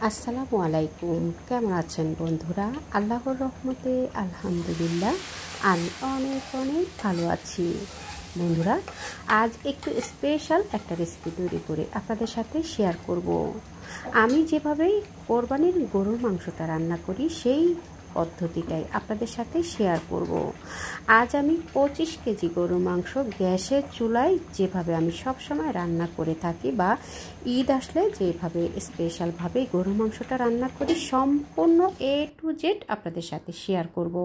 আসসালামু আলাইকুম। কেমন আছেন বন্ধুরা? আল্লাহর রহমতে আলহামদুলিল্লাহ আমি অনেক ভালো আছি। বন্ধুরা, আজ একটু স্পেশাল একটা রেসিপি তৈরি করে আপনাদের সাথে শেয়ার করব। আমি যেভাবে কোরবানির গরুর মাংসটা রান্না করি সেই পদ্ধতিটাই আপনাদের সাথে শেয়ার করব। আজ আমি 25 কেজি গরুর মাংস গ্যাসের চুলায় যেভাবে আমি সবসময় রান্না করে থাকি বা ঈদ আসলে যেভাবে স্পেশালভাবে গরুর মাংসটা রান্না করি সম্পূর্ণ A to Z আপনাদের সাথে শেয়ার করব।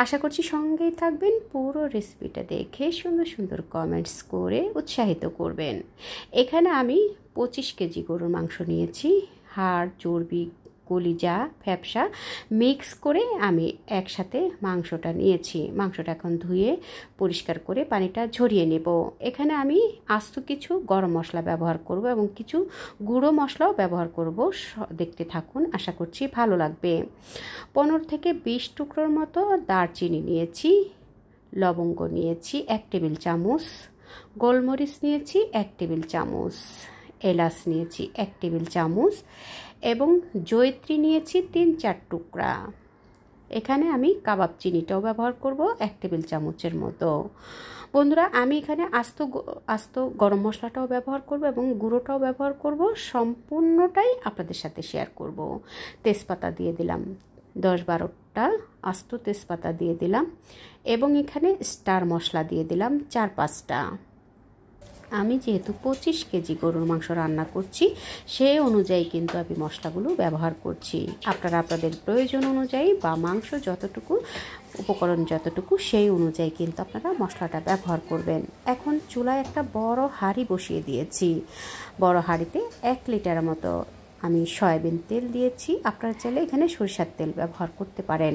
আশা করছি সঙ্গেই থাকবেন, পুরো রেসিপিটা দেখে সুন্দর সুন্দর কমেন্টস করে উৎসাহিত করবেন। এখানে আমি 25 কেজি গরুর মাংস নিয়েছি। হাড়, চর্বি, কলিজা, ফ্যাপসা মিক্স করে আমি একসাথে মাংসটা নিয়েছি। মাংসটা এখন ধুয়ে পরিষ্কার করে পানিটা ঝরিয়ে নেব। এখানে আমি আস্ত কিছু গরম মশলা ব্যবহার করব এবং কিছু গুঁড়ো মশলাও ব্যবহার করব। দেখতে থাকুন, আশা করছি ভালো লাগবে। 15 থেকে 20 টুকরোর মতো দারচিনি নিয়েছি, লবঙ্গ নিয়েছি 1 টেবিল চামচ, গোলমরিচ নিয়েছি 1 টেবিল চামচ, এলাচ নিয়েছি 1 টেবিল চামচ এবং জয়িত্রী নিয়েছি 3-4 টুকরা। এখানে আমি কাবাব চিনিটাও ব্যবহার করব 1 টেবিল চামচের মতো। বন্ধুরা, আমি এখানে আস্ত গরম মশলাটাও ব্যবহার করব এবং গুঁড়োটাও ব্যবহার করব। সম্পূর্ণটাই আপনাদের সাথে শেয়ার করব। তেজপাতা দিয়ে দিলাম 10-12টা আস্ত তেজপাতা দিয়ে দিলাম এবং এখানে স্টার মশলা দিয়ে দিলাম 4-5টা। আমি যেহেতু 25 কেজি গরুর মাংস রান্না করছি সেই অনুযায়ী কিন্তু আমি মশলাগুলো ব্যবহার করছি। আপনারা আপনাদের প্রয়োজন অনুযায়ী বা মাংস যতটুকু, উপকরণ যতটুকু সেই অনুযায়ী কিন্তু আপনারা মশলাটা ব্যবহার করবেন। এখন চুলায় একটা বড় হাঁড়ি বসিয়ে দিয়েছি। বড় হাঁড়িতে 1 লিটার মতো আমি সয়াবিন তেল দিয়েছি। আপনারা চাইলে এখানে সরিষার তেল ব্যবহার করতে পারেন।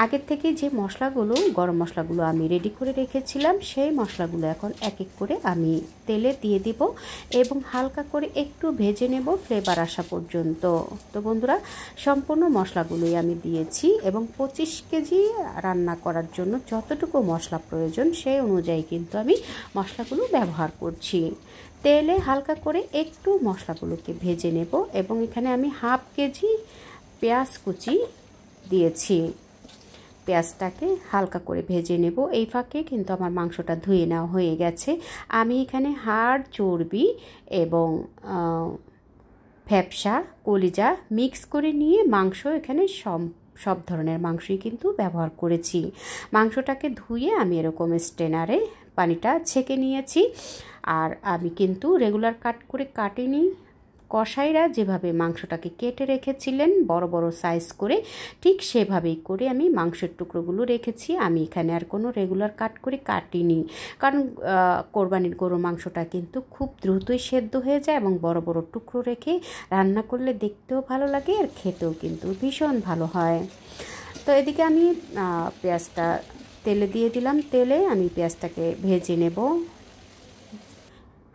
আগের থেকে যে মশলাগুলো, গরম মশলাগুলো আমি রেডি করে রেখেছিলাম সেই মশলাগুলো এখন এক এক করে আমি তেলে দিয়ে দিব এবং হালকা করে একটু ভেজে নেব ফ্লেভার আসা পর্যন্ত। তো বন্ধুরা, সম্পূর্ণ মশলাগুলোই আমি দিয়েছি এবং 25 কেজি রান্না করার জন্য যতটুকু মশলা প্রয়োজন সেই অনুযায়ী কিন্তু আমি মশলাগুলো ব্যবহার করছি। তেলে হালকা করে একটু মশলাগুলোকে ভেজে নেব এবং এখানে আমি 1/2 কেজি পেঁয়াজ কুচি দিয়েছি। পেঁয়াজটাকে হালকা করে ভেজে নেব। এই ফাঁকে কিন্তু আমার মাংসটা ধুয়ে নেওয়া হয়ে গেছে। আমি এখানে হাড়, চর্বি এবং ফ্যাপসা, কলিজা মিক্স করে নিয়ে মাংস এখানে সব ধরনের মাংসই কিন্তু ব্যবহার করেছি। মাংসটাকে ধুয়ে আমি এরকম স্ট্রেনারে পানিটা ছেঁকে নিয়েছি। আর আমি কিন্তু রেগুলার কাট করে কাটিনি। কসাইরা যেভাবে মাংসটাকে কেটে রেখেছিলেন বড় বড় সাইজ করে, ঠিক সেভাবেই করে আমি মাংসের টুকরোগুলো রেখেছি। আমি এখানে আর কোনো রেগুলার কাট করে কাটিনি, কারণ কোরবানির গরুর মাংসটা কিন্তু খুব দ্রুতই সেদ্ধ হয়ে যায় এবং বড় বড় টুকরো রেখে রান্না করলে দেখতেও ভালো লাগে আর খেতেও কিন্তু ভীষণ ভালো হয়। তো এদিকে আমি পেঁয়াজটা তেলে দিয়ে দিলাম। তেলে আমি পেঁয়াজটাকে ভেজে নেব।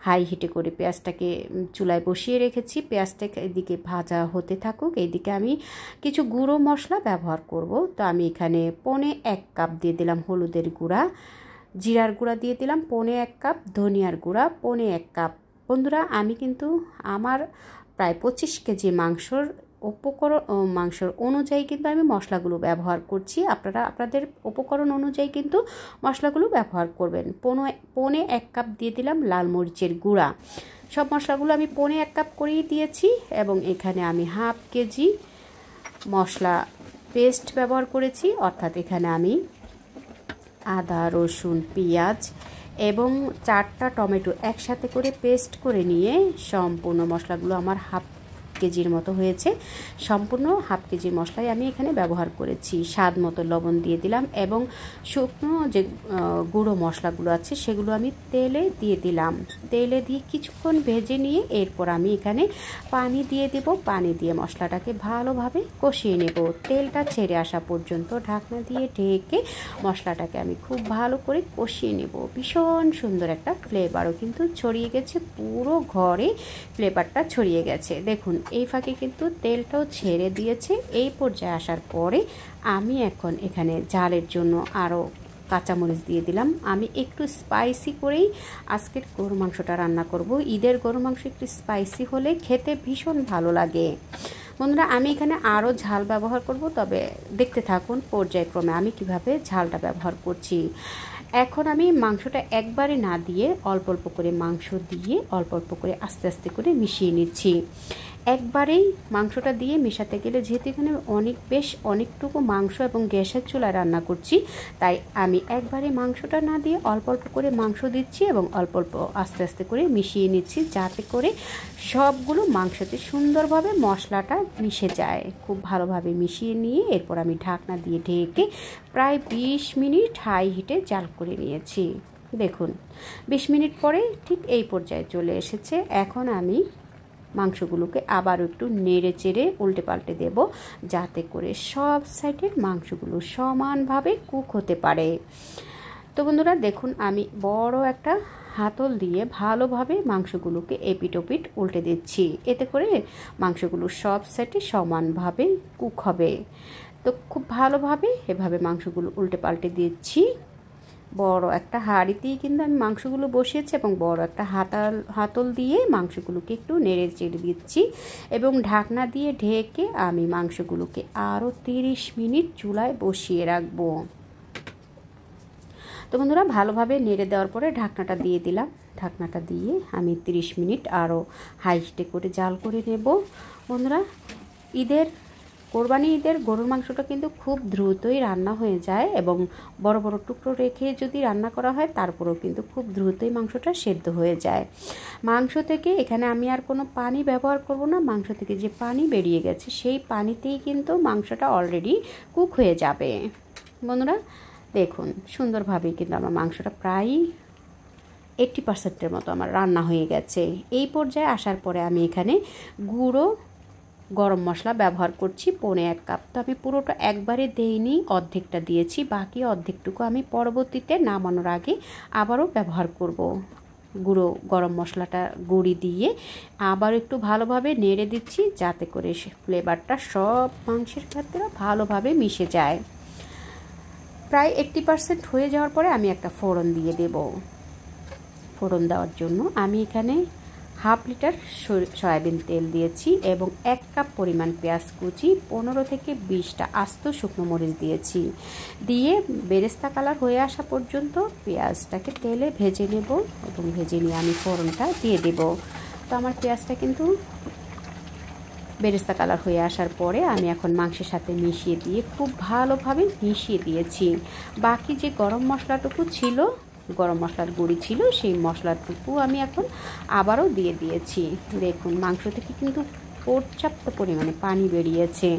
হাই হিটে করে পেঁয়াজটাকে চুলায় বসিয়ে রেখেছি। পেঁয়াজটাকে এদিকে ভাজা হতে থাকুক। এইদিকে আমি কিছু গুঁড়ো মশলা ব্যবহার করব। তো আমি এখানে 1.25 কাপ দিয়ে দিলাম হলুদের গুঁড়া, জিরার গুঁড়া দিয়ে দিলাম 1.25 কাপ, ধনিয়ার গুঁড়া 1.25 কাপ। বন্ধুরা, আমি কিন্তু আমার প্রায় 25 কেজি মাংসর অনুযায়ী কিন্তু আমি মশলাগুলো ব্যবহার করছি। আপনারা আপনাদের উপকরণ অনুযায়ী কিন্তু মশলাগুলো ব্যবহার করবেন। 1.25 কাপ দিয়ে দিলাম লাল মরিচের গুঁড়া। সব মশলাগুলো আমি 1.25 কাপ করেই দিয়েছি এবং এখানে আমি 1/2 কেজি মশলা পেস্ট ব্যবহার করেছি। অর্থাৎ এখানে আমি আদা, রসুন, পেঁয়াজ এবং 4টা টমেটো একসাথে করে পেস্ট করে নিয়ে সম্পূর্ণ মশলাগুলো আমার 1/2 কেজির মতো হয়েছে। সম্পূর্ণ 1/2 কেজি মশলাই আমি এখানে ব্যবহার করেছি। স্বাদ মতো লবণ দিয়ে দিলাম এবং শুকনো যে গুঁড়ো মশলাগুলো আছে সেগুলো আমি তেলে দিয়ে দিলাম। তেলে দিয়ে কিছুক্ষণ ভেজে নিয়ে এরপর আমি এখানে পানি দিয়ে দেব। পানি দিয়ে মশলাটাকে ভালোভাবে কষিয়ে নেব। তেলটা ছেড়ে আসা পর্যন্ত ঢাকনা দিয়ে ঢেকে মশলাটাকে আমি খুব ভালো করে কষিয়ে নেব। ভীষণ সুন্দর একটা ফ্লেভারও কিন্তু ছড়িয়ে গেছে, পুরো ঘরে ফ্লেভারটা ছড়িয়ে গেছে। দেখুন, এই ফাঁকে কিন্তু তেলটাও ছেড়ে দিয়েছে। এই পর্যায়ে আসার পরে আমি এখন এখানে ঝালের জন্য আরও কাঁচামরিচ দিয়ে দিলাম। আমি একটু স্পাইসি করেই আজকের গরু মাংসটা রান্না করব। ঈদের গরু মাংস একটু স্পাইসি হলে খেতে ভীষণ ভালো লাগে। বন্ধুরা, আমি এখানে আরও ঝাল ব্যবহার করব, তবে দেখতে থাকুন পর্যায়ক্রমে আমি কিভাবে ঝালটা ব্যবহার করছি। এখন আমি মাংসটা একবারে না দিয়ে অল্প অল্প করে মাংস দিয়ে অল্প অল্প করে আস্তে আস্তে করে মিশিয়ে নিচ্ছি। একবারেই মাংসটা দিয়ে মেশাতে গেলে, যেহেতু এখানে অনেকটুকু মাংস এবং গ্যাসের চুলায় রান্না করছি, তাই আমি একবারে মাংসটা না দিয়ে অল্প অল্প করে মাংস দিচ্ছি এবং অল্প অল্প আস্তে আস্তে করে মিশিয়ে নিচ্ছি, যাতে করে সবগুলো মাংসতে সুন্দরভাবে মশলাটা মিশে যায়। খুব ভালোভাবে মিশিয়ে নিয়ে এরপর আমি ঢাকনা দিয়ে ঢেকে প্রায় 20 মিনিট হাই হিটে জাল করে নিয়েছি। দেখুন 20 মিনিট পরে ঠিক এই পর্যায়ে চলে এসেছে। এখন আমি মাংসগুলোকে আবারও একটু নেড়ে চেড়ে উল্টে পাল্টে দেব, যাতে করে সব সাইডের মাংসগুলো সমানভাবে কুক হতে পারে। তো বন্ধুরা দেখুন, আমি বড় একটা হাতল দিয়ে ভালোভাবে মাংসগুলোকে এপিট ওপিট উল্টে দিচ্ছি, এতে করে মাংসগুলো সব সাইডে সমানভাবে কুক হবে। তো খুব ভালোভাবে এভাবে মাংসগুলো উল্টে পাল্টে দিচ্ছি। বড় একটা হাঁড়িতেই কিন্তু আমি মাংসগুলো বসিয়েছি এবং বড় একটা হাতল দিয়ে মাংসগুলোকে একটু নেড়ে চেড়ে দিচ্ছি এবং ঢাকনা দিয়ে ঢেকে আমি মাংসগুলোকে আরও 30 মিনিট চুলায় বসিয়ে রাখবো। তো বন্ধুরা, ভালোভাবে নেড়ে দেওয়ার পরে ঢাকনাটা দিয়ে দিলাম। ঢাকনাটা দিয়ে আমি 30 মিনিট আরও হাই হিটে করে জাল করে নেব। বন্ধুরা, কোরবানি ঈদের গরুর মাংসটা কিন্তু খুব দ্রুতই রান্না হয়ে যায় এবং বড় বড় টুকরো রেখে যদি রান্না করা হয় তারপরেও কিন্তু খুব দ্রুতই মাংসটা সেদ্ধ হয়ে যায়। মাংস থেকে এখানে আমি আর কোনো পানি ব্যবহার করব না। মাংস থেকে যে পানি বেরিয়ে গেছে সেই পানিতেই কিন্তু মাংসটা অলরেডি কুক হয়ে যাবে। বন্ধুরা দেখুন, সুন্দরভাবেই কিন্তু আমার মাংসটা প্রায় 80%-এর মতো আমার রান্না হয়ে গেছে। এই পর্যায়ে আসার পরে আমি এখানে গুঁড়ো গরম মশলা ব্যবহার করছি 1.5 কাপ। তো আমি পুরোটা একবারে দেইনি, অর্ধেকটা দিয়েছি, বাকি অর্ধেকটুকু আমি পরবর্তীতে নামানোর আগে আবারও ব্যবহার করব। গুঁড়ো গরম মশলাটা গুঁড়ি দিয়ে আবার একটু ভালোভাবে নেড়ে দিচ্ছি, যাতে করে ফ্লেভারটা সব মাংসের ক্ষেত্রে ভালোভাবে মিশে যায়। প্রায় 80% হয়ে যাওয়ার পরে আমি একটা ফোড়ন দিয়ে দেব। ফোড়ন দেওয়ার জন্য আমি এখানে 1/2 লিটার সয়াবিন তেল দিয়েছি এবং 1 কাপ পরিমাণ পেঁয়াজ কুচি, 15 থেকে 20টা আস্ত শুকনো মরিচ দিয়েছি। দিয়ে বেরেস্তা কালার হয়ে আসা পর্যন্ত পেঁয়াজটাকে তেলে ভেজে নেব এবং ভেজে নিয়ে আমি ফোড়নটা দিয়ে দেব। তো আমার পেঁয়াজটা কিন্তু বেরেস্তা কালার হয়ে আসার পরে আমি এখন মাংসের সাথে মিশিয়ে দিয়ে খুব ভালোভাবে মিশিয়ে দিয়েছি। বাকি যে গরম মশলাটুকু ছিল, গরম মশলার গুঁড়ি ছিল, সেই মশলাটুকু আমি এখন আবারও দিয়ে দিয়েছি। দেখুন, মাংস থেকে কিন্তু পর্যাপ্ত পরিমাণে পানি বেরিয়েছে।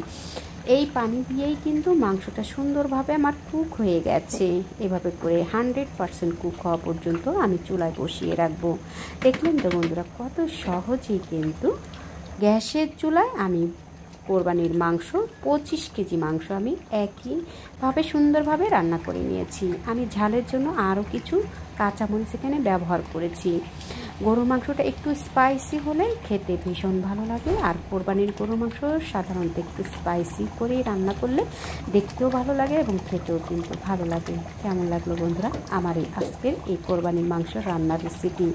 এই পানি দিয়েই কিন্তু মাংসটা সুন্দরভাবে আমার কুক হয়ে গেছে। এভাবে করে 100% কুক হওয়া পর্যন্ত আমি চুলায় বসিয়ে রাখবো। দেখলেন তো বন্ধুরা, কত সহজেই কিন্তু গ্যাসের চুলায় আমি কোরবানির মাংস 25 কেজি মাংস আমি একইভাবে সুন্দরভাবে রান্না করে নিয়েছি। আমি ঝালের জন্য আরও কিছু কাঁচামরিচ এখানে ব্যবহার করেছি। গরুর মাংসটা একটু স্পাইসি হলে খেতে ভীষণ ভালো লাগে, আর কোরবানির গরুর মাংস সাধারণত একটু স্পাইসি করে রান্না করলে দেখতেও ভালো লাগে এবং খেতেও কিন্তু ভালো লাগে। কেমন লাগলো বন্ধুরা আমার আজকের এই কোরবানির মাংস রান্নার রেসিপি?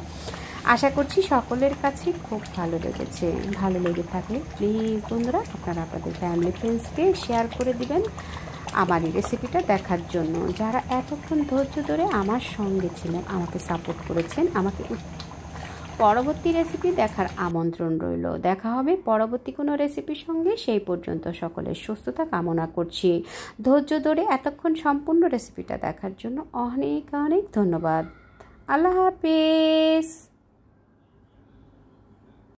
আশা করছি সকলের কাছে খুব ভালো লেগেছে। ভালো লেগে থাকলে প্লিজ বন্ধুরা আপনারা আপনাদের ফ্যামিলি ফ্রেন্ডসকে শেয়ার করে দিবেন আমার এই রেসিপিটা দেখার জন্য। যারা এতক্ষণ ধৈর্য ধরে আমার সঙ্গে ছিলেন, আমাকে সাপোর্ট করেছেন, আমাকে পরবর্তী রেসিপি দেখার আমন্ত্রণ রইল। দেখা হবে পরবর্তী কোনো রেসিপির সঙ্গে। সেই পর্যন্ত সকলের সুস্থতা কামনা করছি। ধৈর্য ধরে এতক্ষণ সম্পূর্ণ রেসিপিটা দেখার জন্য অনেক অনেক ধন্যবাদ। আল্লাহ হাফেজ।